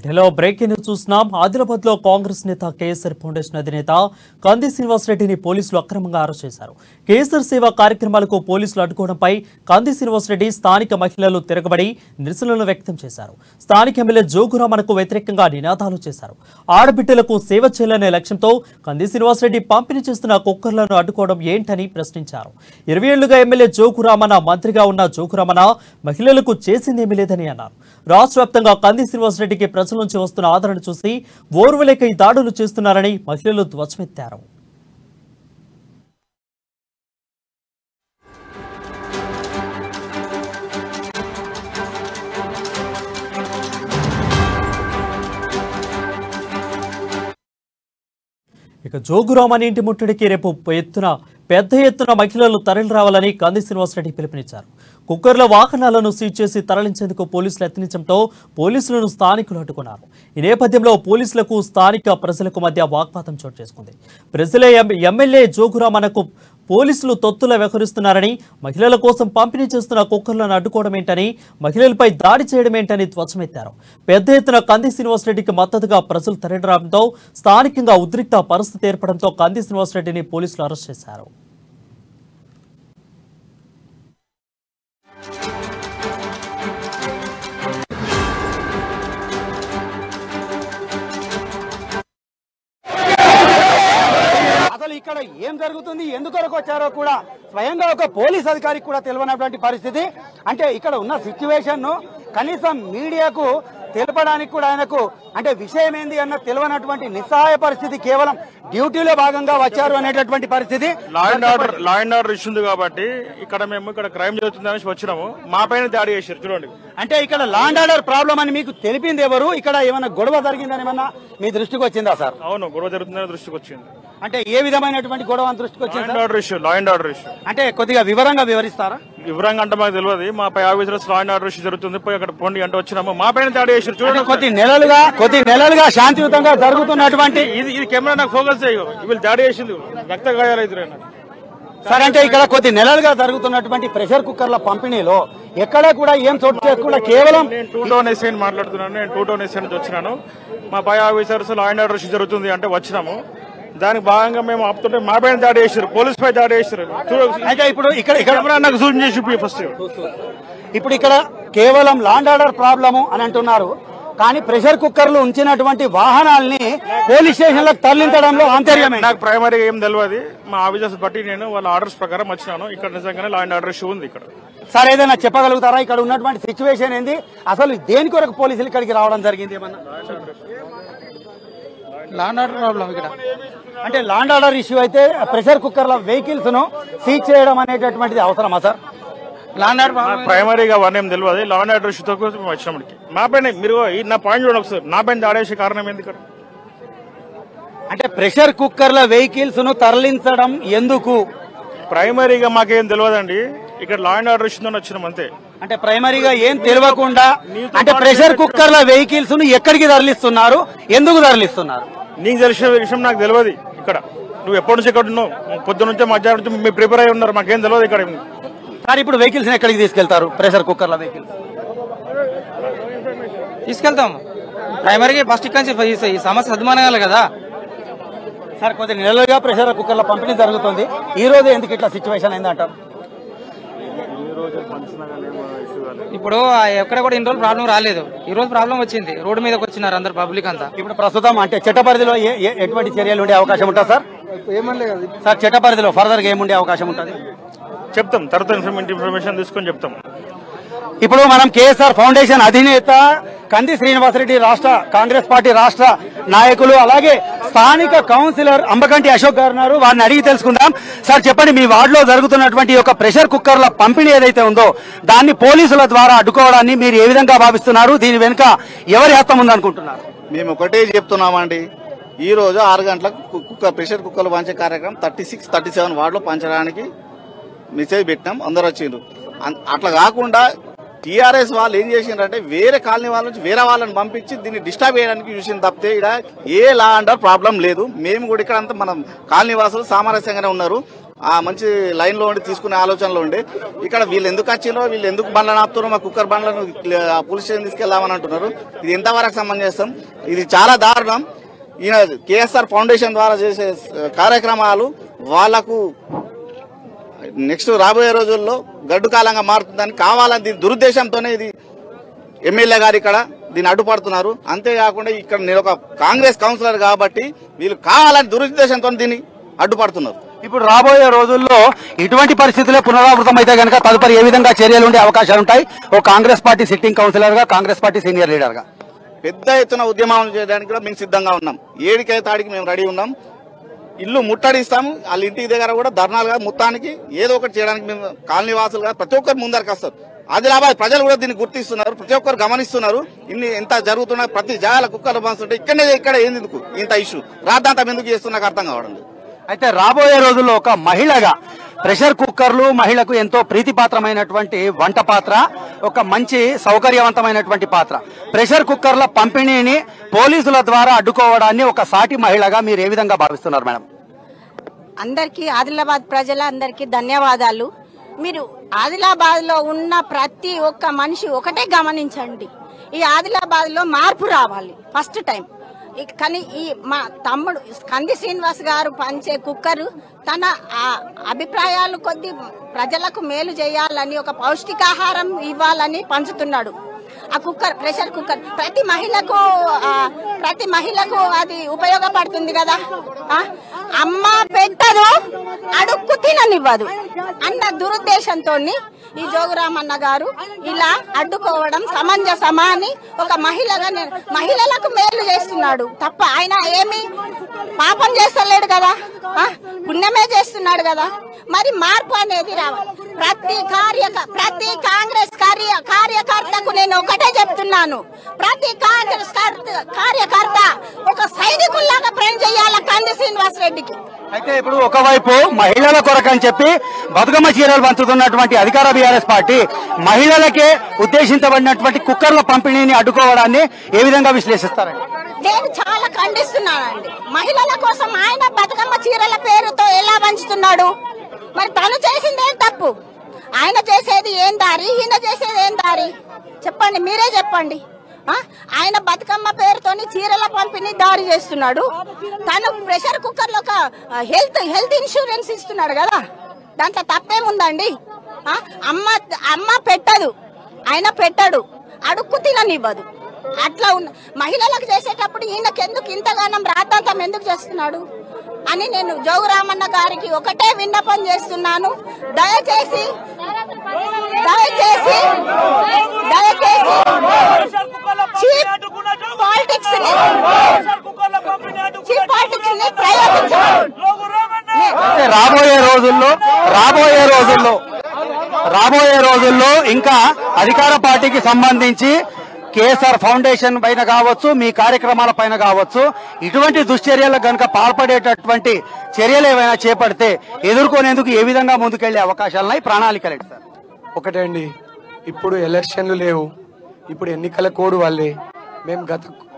Hello breaking news చూస్తున్నాం. ఆదిలాబాద్ లో కాంగ్రెస్ నేత కేఎస్ఆర్ ఫౌండేషన్ అధినేత కంది శ్రీనివాసరెడ్డిని పోలీసులు అక్రమంగా అరెస్ట్ చేశారు. కేఎస్ఆర్ సేవా కార్యక్రమాలకు పోలీసులు అడ్డుకోవడంపై కంది శ్రీనివాసరెడ్డి స్థానిక మహిళలు తిరగబడి నిరసనలు వ్యక్తం చేశారు. స్థానిక ఎమ్మెల్యే జోగురామన్కు వ్యతిరేకంగా నినాదాలు చేశారు. ఆడబిడ్డలకు సేవ చేయాలనే లక్ష్యంతో కంది శ్రీనివాసరెడ్డి పంపిణీ చేస్తున్న కుక్కర్లను అడ్డుకోవడం ఏంటని ప్రశ్నించారు. 20 ఏళ్లుగా ఎమ్మెల్యే జోగురామన్న మంత్రిగా ఉన్న జోగురామన్న మహిళలకు చేసిందేమీ లేదని అన్నారు. రాష్ట్ర వ్యాప్తంగా కంది శ్రీనివాసరెడ్డికి ప్రజల నుంచి వస్తున్న ఆదరణ చూసి ఓర్వలేక ఈ దాడులు చేస్తున్నారని మహిళలు ధ్వజమెత్తారు. ఇక జోగురామన్ ఇంటి ముట్టడికి రేపు పెద్ద ఎత్తున మహిళలు తరలి రావాలని కంది శ్రీనివాసరెడ్డి పిలుపునిచ్చారు. కుక్కర్ల వాహనాలను సీజ్ చేసి తరలించేందుకు పోలీసులు యత్నించడంతో పోలీసులను స్థానికులు అడ్డుకున్నారు. ఈ నేపథ్యంలో పోలీసులకు స్థానిక ప్రజలకు మధ్య వాగ్వాదం చోటు చేసుకుంది. ప్రజలే ఎమ్మెల్యే జోగురామన్కు పోలీసులు తొత్తులా వ్యవహరిస్తున్నారని, మహిళల కోసం పంపిణీ చేస్తున్న కుక్కర్లను అడ్డుకోవడం ఏంటని, మహిళలపై దాడి చేయడం ఏంటని ధ్వజమెత్తారు. పెద్ద ఎత్తున కంది శ్రీనివాసరెడ్డికి మద్దతుగా ప్రజలు తరలిరావడంతో స్థానికంగా ఉద్రిక్త పరిస్థితి ఏర్పడంతో కంది శ్రీనివాసరెడ్డిని పోలీసులు అరెస్ట్ చేశారు. ఇక్కడ ఏం జరుగుతుంది, ఎందుకొరకు వచ్చారో కూడా స్వయంగా ఒక పోలీస్ అధికారికి కూడా తెలియనటువంటి పరిస్థితి. అంటే ఇక్కడ ఉన్న సిచ్యువేషన్ ను కనీసం మీడియాకు తెలపడానికి కూడా ఆయనకు అంటే విషయం ఏంది అన్న తెలియనటువంటి నిస్సహాయ పరిస్థితి. కేవలం డ్యూటీలో భాగంగా వచ్చారు అనేటటువంటి పరిస్థితి. లా అండ్ ఆర్డర్ ఇష్యూ ఉంది కాబట్టి మేము ఇక్కడ క్రైమ్ జరుగుతుందని వచ్చినాము. మా పైన దాడి చేశారు చూడండి. అంటే ఇక్కడ లా అండ్ ఆర్డర్ ప్రాబ్లం అని మీకు తెలిపింది ఎవరు? ఇక్కడ ఏమైనా గొడవ జరిగిందని ఏమన్నా మీ దృష్టికి వచ్చిందా సార్? అవును, గొడవ జరుగుతుందని దృష్టికి వచ్చింది. అంటే ఏ విధమైనటువంటి గొడవ దృష్టికి వచ్చింది? Law and order issue. అంటే కొద్దిగా వివరంగా వివరిస్తారా? వివరంగా అంటే మాకు తెలియదు. మా పై officers law and order issue జరుగుతుంది, పోయి అక్కడ పోండి అంటే వచ్చినాము. మా పైన దాడి చేశారు చూడండి. కొద్ది నెలలుగా శాంతియుతంగా జరుగుతున్నటువంటి ఇది కెమెరా నాకు ఫోకస్ చేయు. వీళ్ళు దాడి చేసింది రక్త గాయాలు. సార్ అంటే ఇక్కడ కొద్ది నెలలుగా జరుగుతున్నటువంటి ప్రెషర్ కుక్కర్ల పంపిణీలో ఎక్కడ కూడా ఏం చోటు చేసుకుండా కేవలం నేను 2 టౌన్ ఎస్ఐ మాట్లాడుతున్నాను. నేను 2 టౌన్ ఎస్ఐ నుంచి వచ్చినాను. మా పై officers law and order issue జరుగుతుంది అంటే వచ్చినాము. దానికి భాగంగా మేము ఆపుతుంటే మా పైన దాడి చేశారు, పోలీస్ పై దాడి చేశారు. అయితే ఇప్పుడు ఇక్కడ నాకు జూమ్ చేసి ఫస్ట్ ఇప్పుడు ఇక్కడ కేవలం లా అండ్ ఆర్డర్ ప్రాబ్లము అని అంటున్నారు, కానీ ప్రెషర్ కుక్కర్లు ఉంచినటువంటి వాహనాల్ని పోలీస్ స్టేషన్లకు తరలించడంలో ఆంతర్యమే. నాకు ప్రైమరీ ఏం తెలియదు. మా ఆఫీసర్స్ బట్టి నేను వాళ్ళ ఆర్డర్స్ ప్రకారం వచ్చినాను. ఇక్కడ నిజంగానే లా అండ్ ఆర్డర్ ఇష్యూ ఉంది. ఇక్కడ సార్ ఏదైనా చెప్పగలుగుతారా? ఇక్కడ ఉన్నటువంటి సిచ్యువేషన్ ఏంది, అసలు దేని కొరకు పోలీసులు ఇక్కడికి రావడం జరిగింది? ఏమన్నా లా అండ్ ఆర్డర్ ప్రాబ్లం ఇక్కడ. అంటే లా అండ్ ఆర్డర్ ఇష్యూ అయితే ప్రెషర్ కుక్కర్ల వెహికల్స్ ను సీజ్ చేయడం అనేటటువంటిది అవసరమా సార్? లా అండ్ ఆర్డర్ ప్రైమరీగా వన్ ఏం తెలియదు. లా అండ్ ఆర్డర్ ఇష్యూతో వచ్చినప్పటికి మా పైన మీరు నా పాయింట్ చూడండి ఒకసారి. నా పైన దాడేసే కారణం ఏంది ఇక్కడ? అంటే ప్రెషర్ కుక్కర్ల వెహికల్స్ ను తరలించడం ఎందుకు? ప్రైమరీగా మాకేం తెలియదండి. ఇక్కడ లా అండ్ ఆర్డర్ ఇష్యూతో వచ్చినాం అంతే. అంటే ప్రైమరీగా ఏం తెలియకుండా అంటే ప్రెషర్ కుక్కర్ల వెహికల్స్ ను ఎక్కడికి తరలిస్తున్నారు, ఎందుకు తరలిస్తున్నారు? నీకు తెలిసిన విషయం నాకు తెలియదు. ఇక్కడ నువ్వు ఎప్పటి నుంచి ఎక్కడ ఉన్నావు? పొద్దు నుంచే మధ్యాహ్నం నుంచి మీరు ప్రిపేర్ అయి ఉన్నారు. మాకేం తెలియదు ఇక్కడ. సార్ ఇప్పుడు వెహికల్స్ ఎక్కడికి తీసుకెళ్తారు? ప్రెషర్ కుక్కర్ల వెహికల్స్ తీసుకెళ్తాము. ప్రైమరీగా ఫస్ట్ ఇక్కడ ఈ సమస్య సద్మానగాలి కదా సార్. కొద్ది నెలలుగా ప్రెషర్ కుక్కర్ల పంపిణీ జరుగుతుంది. ఈ రోజు ఎందుకు ఇట్లా సిచ్యువేషన్ అయిందంటారు? ఇప్పుడు ఎక్కడ కూడా ఇన్ని రోజులు ప్రాబ్లం రాలేదు, ఈ రోజు ప్రాబ్లం వచ్చింది. రోడ్డు మీదకి వచ్చినారు అందరు పబ్లిక్ అంతా. ఇప్పుడు ప్రస్తుతం అంటే చట్ట పరిధిలో ఎటువంటి చర్యలు ఉండే అవకాశం ఉంటుంది సార్? సార్ చట్ట పరిధిలో ఫర్దర్ గా ఏముండే అవకాశం ఉంటుంది? చెప్తాం, తర్వాత ఇన్ఫర్మేషన్ తీసుకొని చెప్తాం. ఇప్పుడు మనం కేఎస్ఆర్ ఫౌండేషన్ అధినేత కంది శ్రీనివాసరెడ్డి, రాష్ట్ర కాంగ్రెస్ పార్టీ రాష్ట్ర నాయకులు, అలాగే స్థానిక కౌన్సిలర్ అంబకంటి అశోక్ గారు ఉన్నారు. వారిని అడిగి తెలుసుకుందాం. సార్ చెప్పండి, మీ వార్డులో జరుగుతున్నటువంటి ఒక ప్రెషర్ కుక్కర్ల పంపిణీ ఏదైతే ఉందో దాన్ని పోలీసుల ద్వారా అడ్డుకోవడాన్ని మీరు ఏ విధంగా భావిస్తున్నారు? దీని వెనుక ఎవరి హస్తం ఉందనుకుంటున్నారు? మేము ఒకటే చెప్తున్నామండి. ఈ రోజు 6 గంటలకు ప్రెషర్ కుక్కర్లు పంచే కార్యక్రమం 36, 37 వార్డులో పంచడానికి మెసేజ్ పెట్టినాం. అందరు వచ్చిండ్రు. అట్లా కాకుండా టీఆర్ఎస్ వాళ్ళు ఏం చేసిండ్రంటే వేరే కాలనీ వాళ్ళ నుంచి వేరే వాళ్ళని పంపించి దీన్ని డిస్టర్బ్ చేయడానికి చూసిన తప్పితే ఇక్కడ ఏ లా అండర్ ప్రాబ్లం లేదు. మేము కూడా ఇక్కడ అంతా మనం కాలనీ వాసులు సామరస్యంగానే ఉన్నారు. ఆ మంచి లైన్ లో ఉండి తీసుకునే ఆలోచనలో ఉండి ఇక్కడ వీళ్ళు ఎందుకు వచ్చిందో వీళ్ళు ఎందుకు బండ్లను ఆపుతారో మా కుక్కర్ బండ్లను పోలీస్ స్టేషన్ తీసుకెళ్దామని అంటున్నారు. ఇది ఎంతవరకు సమంజసం? ఇది చాలా దారుణం. ఈయన కేఎస్ఆర్ ఫౌండేషన్ ద్వారా చేసే కార్యక్రమాలు వాళ్లకు నెక్స్ట్ రాబోయే రోజుల్లో గడ్డు కాలంగా మారుతుందని కావాలని దీని దురుద్దేశంతోనే ఇది ఎమ్మెల్యే గారు ఇక్కడ దీన్ని అడ్డుపడుతున్నారు. అంతేకాకుండా ఇక్కడ నేను ఒక కాంగ్రెస్ కౌన్సిలర్ కాబట్టి వీళ్ళు కావాలని దురుద్దేశంతో దీన్ని అడ్డుపడుతున్నారు. ఇప్పుడు రాబోయే రోజుల్లో ఇటువంటి పరిస్థితులే పునరావృతం అయితే కనుక తదుపరి ఏ విధంగా చర్యలు ఉండే అవకాశాలు ఉంటాయి? ఓ కాంగ్రెస్ పార్టీ సిట్టింగ్ కౌన్సిలర్ గా, కాంగ్రెస్ పార్టీ సీనియర్ లీడర్ గా పెద్ద ఎత్తున ఉద్యమాలు చేయడానికి కూడా మేము సిద్ధంగా ఉన్నాం. ఏడికైతే తాడికి మేము రెడీ ఉన్నాం. ఇల్లు ముట్టడిస్తాము. వాళ్ళ ఇంటి దగ్గర కూడా ధర్నాలుగా మొత్తానికి ఏదో ఒకటి చేయడానికి మేము కాలనీ వాసులుగా ప్రతి ఒక్కరు ముందరికి వస్తారు. ఆదిలాబాద్ ప్రజలు కూడా దీన్ని గుర్తిస్తున్నారు. ప్రతి ఒక్కరు గమనిస్తున్నారు. ఎంత జరుగుతున్నా ప్రతి జాగాల కుక్కలు బాగుంటుంటే ఇక్కడ ఎందుకు ఇంత ఇష్యూ రాద్దాంతం ఎందుకు చేస్తున్నా అర్థం కావడం లేదు. అయితే రాబోయే రోజుల్లో ఒక మహిళగా ప్రెషర్ కుక్కర్లు మహిళకు ఎంతో ప్రీతిపాత్రమైనటువంటి వంట పాత్ర, ఒక మంచి సౌకర్యవంతమైనటువంటి పాత్ర. ప్రెషర్ కుక్కర్ల పంపిణీని పోలీసుల ద్వారా అడ్డుకోవడాన్ని ఒక సాటి మహిళగా మీరు ఏ విధంగా భావిస్తున్నారు మేడం? అందరికీ ఆదిలాబాద్ ప్రజలందరికీ ధన్యవాదాలు. మీరు ఆదిలాబాద్ లో ఉన్న ప్రతి ఒక్క మనిషి ఒకటే గమనించండి, ఈ ఆదిలాబాద్ లో మార్పు రావాలి ఫస్ట్ టైం. కానీ ఈ మా తమ్ముడు కంది శ్రీనివాస్ గారు పంచే కుక్కరు తన అభిప్రాయాలు కొద్ది ప్రజలకు మేలు చేయాలని, ఒక పౌష్టికాహారం ఇవ్వాలని పంచుతున్నాడు. ఆ కుక్కర్, ప్రెషర్ కుక్కర్ ప్రతి మహిళకు అది ఉపయోగపడుతుంది కదా. అమ్మ పెట్టదు, అడుక్కు తిననివ్వదు అన్న దురుద్దేశంతో ఈ జోగురామన్న గారు ఇలా అడ్డుకోవడం సమంజసమా అని ఒక మహిళగా మహిళలకు మేలు చేస్తున్నాడు తప్ప ఆయన ఏమి పాపం చేస్తలేడు కదా, పుణ్యమే చేస్తున్నాడు కదా. మరి మార్పు అనేది రావాలి. ప్రతి కాంగ్రెస్ కార్యకర్తకు నేను ఒకటే చెప్తున్నాను, ప్రతి కాంగ్రెస్ కార్యకర్త ఒక సైనికుల్లాగా ప్రేమ చేయాల కంది శ్రీనివాస్ రెడ్డికి. అయితే ఇప్పుడు ఒకవైపు మహిళల కొరకు అని చెప్పి బతుకమ్మ చీరలు పంచుతున్నటువంటి అధికార బీఆర్ఎస్ పార్టీ మహిళలకే ఉద్దేశించబడినటువంటి కుక్కర్ల పంపిణీని అడ్డుకోవడాన్ని ఏ విధంగా విశ్లేషిస్తారండి? నేను చాలా ఖండిస్తున్నానండి. మహిళల కోసం ఆయన బతుకమ్మ చీరల పేరుతో ఎలా పంచుతున్నాడు? మరి తను చేసింది ఏం తప్పు? ఆయన చేసేది ఏం దారి, ఈయన చేసేది ఏం దారి? చెప్పండి, మీరే చెప్పండి. ఆయన బతుకమ్మ పేరుతోని చీరల పంపిణీ దారి చేస్తున్నాడు. తను ప్రెషర్ కుక్కర్ లో ఒక హెల్త్ ఇన్సూరెన్స్ ఇస్తున్నాడు కదా, దాంట్లో తప్పేముందండి? అమ్మ పెట్టదు, ఆయన పెట్టడు, అడుక్కు తిననివ్వదు. అట్లా ఉన్న మహిళలకు చేసేటప్పుడు ఈయనకెందుకు ఇంతగానం రాద్ధాంతం ఎందుకు చేస్తున్నాడు అని నేను జోగురామన్న గారికి ఒకటే విన్నపం చేస్తున్నాను. దయచేసి పాలిటిక్స్ ని ప్రయోగించాలి. రాబోయే రోజుల్లో ఇంకా అధికార పార్టీకి సంబంధించి కేఎస్ఆర్ ఫౌండేషన్ పైన కావచ్చు, మీ కార్యక్రమాల పైన కావచ్చు, ఇటువంటి దుశ్చర్యలకు గనుక పాల్పడేటటువంటి చర్యలు ఏమైనా చేపడితే ఎదుర్కొనేందుకు ఏ విధంగా ముందుకెళ్లే అవకాశాలున్నాయి? ప్రణాళికలు సార్? ఒకటే అండి, ఇప్పుడు ఎలక్షన్లు లేవు, ఇప్పుడు ఎన్నికల కోడ్ వల్లే మేము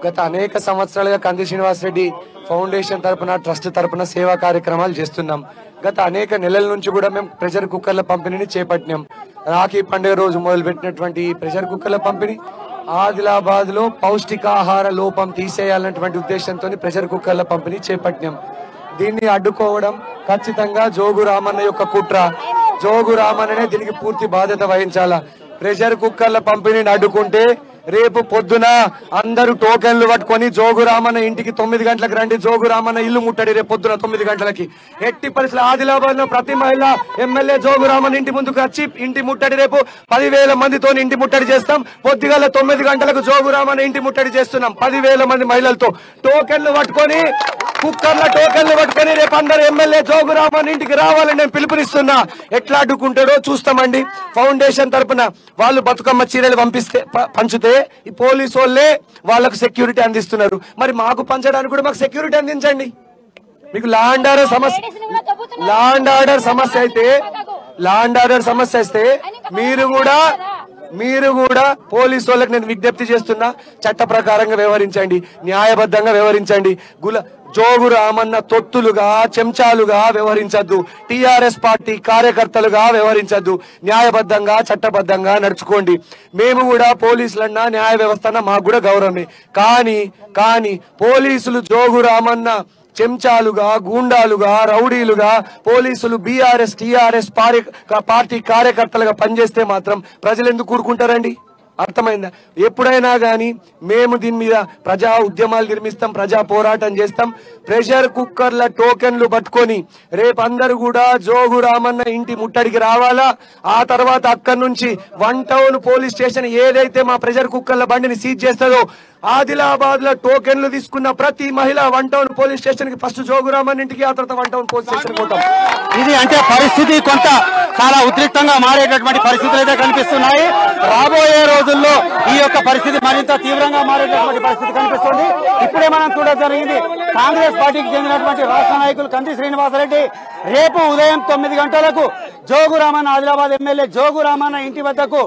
గత అనేక సంవత్సరాలుగా కంది శ్రీనివాస్ రెడ్డి ఫౌండేషన్ తరపున, ట్రస్ట్ తరపున సేవా కార్యక్రమాలు చేస్తున్నాం. గత అనేక నెలల నుంచి కూడా మేము ప్రెషర్ కుక్కర్ల పంపిణీని చేపట్టినాం. రాఖీ పండుగ రోజు మొదలుపెట్టినటువంటి ప్రెషర్ కుక్కర్ల పంపిణీ ఆదిలాబాద్ లో పౌష్టికాహార లోపం తీసేయాలన్నటువంటి ఉద్దేశంతో ప్రెషర్ కుక్కర్ల పంపిణీ చేపట్టినాం. దీన్ని అడ్డుకోవడం ఖచ్చితంగా జోగు రామన్న యొక్క కుట్ర. జోగు రామన్ననే దీనికి పూర్తి బాధ్యత వహించాలా. ప్రెషర్ కుక్కర్ల పంపిణీని అడ్డుకుంటే రేపు పొద్దున అందరూ టోకెన్లు పట్టుకొని జోగురామన్న ఇంటికి 9 గంటలకు రండి, జోగురామన్న ఇల్లు ముట్టడి రేపు పొద్దున 9 గంటలకి. ఎట్టి పరిస్థితులు ఆదిలాబాద్ లో ప్రతి మహిళ ఎమ్మెల్యే జోగురామన్న ఇంటి ముందుకు వచ్చి ఇంటి ముట్టడి రేపు 10,000 మందితో ఇంటి ముట్టడి చేస్తాం. పొద్దుగాల 9 గంటలకు జోగురామన్న ఇంటి ముట్టడి చేస్తున్నాం. 10,000 మంది మహిళలతో టోకెన్లు పట్టుకొని, కుక్కర్ల టోకెన్లు పట్టుకొని రేపు అందరూ ఎమ్మెల్యే జోగురామన్న ఇంటికి రావాలని నేను పిలుపునిస్తున్నా. ఎట్లా అడ్డుకుంటాడో చూస్తామండి. ఫౌండేషన్ తరపున వాళ్ళు బతుకమ్మ చీరలు పంచితే ఈ పోలీసు వాళ్ళే వాళ్ళకు సెక్యూరిటీ అందిస్తున్నారు. మరి మాకు పంచడానికి కూడా మాకు సెక్యూరిటీ అందించండి. మీకు లా అండ్ ఆర్డర్ సమస్య అయితే మీరు కూడా పోలీసు వాళ్ళకి నేను విజ్ఞప్తి చేస్తున్నా, చట్ట ప్రకారంగా వ్యవహరించండి, న్యాయబద్ధంగా వ్యవహరించండి. జోగు రామన్న తొత్తులుగా చెంచాలుగా వ్యవహరించద్దు, టిఆర్ఎస్ పార్టీ కార్యకర్తలుగా వ్యవహరించద్దు, న్యాయబద్ధంగా చట్టబద్ధంగా నడుచుకోండి. మేము కూడా పోలీసులన్నా న్యాయ వ్యవస్థ మాకు కూడా గౌరవమే. కానీ పోలీసులు జోగు రామన్న చెంచాలుగా గూండాలుగా రౌడీలుగా పోలీసులు బీఆర్ఎస్ టీఆర్ఎస్ పార్టీ కార్యకర్తలుగా పనిచేస్తే మాత్రం ప్రజలు ఎందుకు కూరుకుంటారండి? అర్థమైందా? ఎప్పుడైనా కానీ మేము దీని మీద ప్రజా ఉద్యమాలు నిర్మిస్తాం, ప్రజా పోరాటం చేస్తాం. ప్రెషర్ కుక్కర్ల టోకెన్లు పట్టుకొని రేపు అందరూ కూడా జోగు రామన్న ఇంటి ముట్టడికి రావాలా. ఆ తర్వాత అక్కడి నుంచి 1 టౌన్ పోలీస్ స్టేషన్ ఏదైతే మా ప్రెషర్ కుక్కర్ల బండిని సీజ్ చేస్తుందో ఆదిలాబాద్ లో టోకెన్లు తీసుకున్న ప్రతి మహిళ 1 టౌన్ పోలీస్ స్టేషన్ కి ఫస్ట్ జోగు రామన్న ఇంటికి, ఆ తర్వాత 1 టౌన్ పోలీస్ స్టేషన్ పోతాం. ఇది అంటే పరిస్థితి కొంత చాలా ఉద్రిక్తంగా మారేటటువంటి పరిస్థితులు అయితే కనిపిస్తున్నాయి. రాబోయే రోజుల్లో ఈ యొక్క పరిస్థితి మరింత తీవ్రంగా మారేటటువంటి పరిస్థితి కనిపిస్తుంది. ఇప్పుడే మనం చూడడం జరిగింది, కాంగ్రెస్ పార్టీకి చెందినటువంటి రాష్ట్ర నాయకులు కంది శ్రీనివాసరెడ్డి రేపు ఉదయం 9 గంటలకు జోగు రామన్న ఆదిలాబాద్ ఎమ్మెల్యే జోగు రామన్న ఇంటి వద్దకు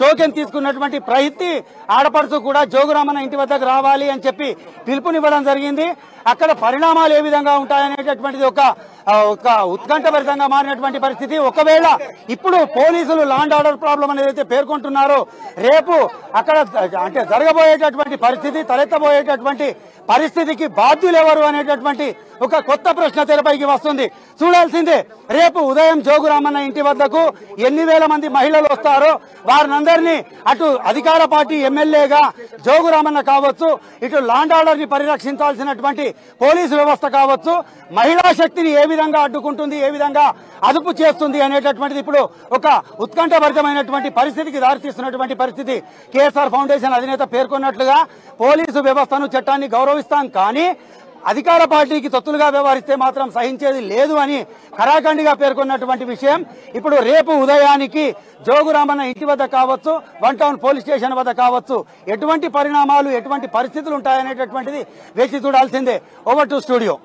టోకెన్ తీసుకున్నటువంటి ప్రయత్ని ఆడపడుతూ కూడా జోగు రామన్న ఇంటి వద్దకు రావాలి అని చెప్పి పిలుపునివ్వడం జరిగింది. అక్కడ పరిణామాలు ఏ విధంగా ఉంటాయనేటటువంటిది ఒక ఉత్కంఠభరితంగా మారినటువంటి పరిస్థితి. ఒకవేళ ఇప్పుడు పోలీసులు లాండ్ ఆర్డర్ ప్రాబ్లం అనేది పేర్కొంటున్నారో రేపు అక్కడ అంటే జరగబోయేటటువంటి పరిస్థితి, తలెత్తబోయేటటువంటి పరిస్థితికి బాధ్యులు ఎవరు అనేటటువంటి ఒక కొత్త ప్రశ్న తెరపైకి వస్తుంది. చూడాల్సిందే రేపు ఉదయం జోగు రామన్న ఇంటి వద్దకు ఎన్ని వేల మంది మహిళలు వస్తారో వారినందరినీ అటు అధికార పార్టీ ఎమ్మెల్యేగా జోగు రామన్న కావచ్చు, ఇటు లాండ్ ఆర్డర్ ని పరిరక్షించాల్సినటువంటి పోలీసు వ్యవస్థ కావచ్చు, మహిళా శక్తిని ఏ విధంగా అడ్డుకుంటుంది, ఏ విధంగా అదుపు చేస్తుంది అనేటటువంటిది ఇప్పుడు ఒక ఉత్కంఠభరితమైనటువంటి పరిస్థితికి దారితీస్తున్నటువంటి పరిస్థితి. కేఎస్ఆర్ ఫౌండేషన్ అధినేత పేర్కొన్నట్లుగా పోలీసు వ్యవస్థను చట్టాన్ని గౌరవిస్తాం, కానీ అధికార పార్టీకి తొత్తులుగా వ్యవహరిస్తే మాత్రం సహించేది లేదు అని ఖరాఖండిగా పేర్కొన్నటువంటి విషయం. ఇప్పుడు రేపు ఉదయానికి జోగు రామన్న ఇంటి వద్ద కావచ్చు, 1 టౌన్ పోలీస్ స్టేషన్ వద్ద కావచ్చు, ఎటువంటి పరిణామాలు ఎటువంటి పరిస్థితులు ఉంటాయనేటటువంటిది వేచి చూడాల్సిందే. Over to studio.